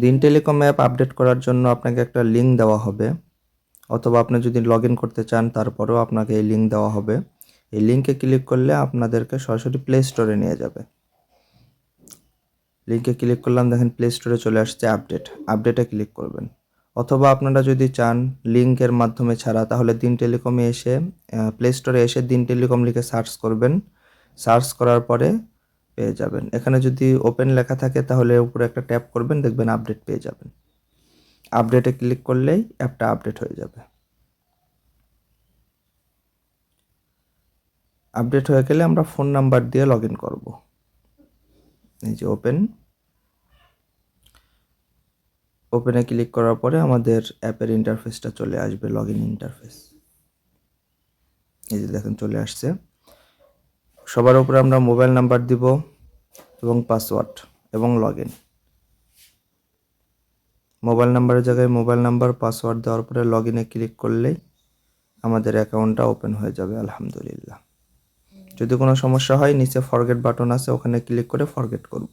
দিন telecom app update করার জন্য আপনাকে একটা লিঙ্ক দেওয়া হবে, অথবা আপনি যদি লগ ইন করতে চান তারপরেও আপনাকে এই লিঙ্ক দেওয়া হবে। এই লিঙ্কে ক্লিক করলে আপনাদেরকে সরাসরি প্লে স্টোরে নিয়ে যাবে। লিঙ্কে ক্লিক করলাম, দেখেন প্লে স্টোরে চলে আসছে আপডেটে ক্লিক করবেন। অথবা আপনারা যদি চান লিঙ্কের মাধ্যমে ছাড়া, তাহলে দিন টেলিকমে এসে প্লে স্টোরে এসে দিন টেলিকম লিখে সার্চ করবেন। সার্চ করার পরে পেয়ে যাবেন। এখানে যদি ওপেন লেখা থাকে তাহলে উপরে একটা ট্যাপ করবেন, দেখবেন আপডেট পেয়ে যাবেন। আপডেটে ক্লিক করলেই অ্যাপটা আপডেট হয়ে যাবে। আপডেট হয়ে গেলে আমরা ফোন নাম্বার দিয়ে লগ ইন করবো। এই যে ওপেনে ক্লিক করার পরে আমাদের অ্যাপের ইন্টারফেসটা চলে আসবে, লগ ইন ইন্টারফেস। এই যে দেখেন চলে আসছে। সবার উপরে আমরা মোবাইল নাম্বার দিব এবং পাসওয়ার্ড এবং লগ ইন। মোবাইল নাম্বারের জায়গায় মোবাইল নাম্বার, পাসওয়ার্ড দেওয়ার পরে লগ ইনে ক্লিক করলেই আমাদের অ্যাকাউন্টটা ওপেন হয়ে যাবে আলহামদুলিল্লাহ। যদি কোনো সমস্যা হয় নিচে ফরগেট বাটন আছে, ওখানে ক্লিক করে ফরগেট করব।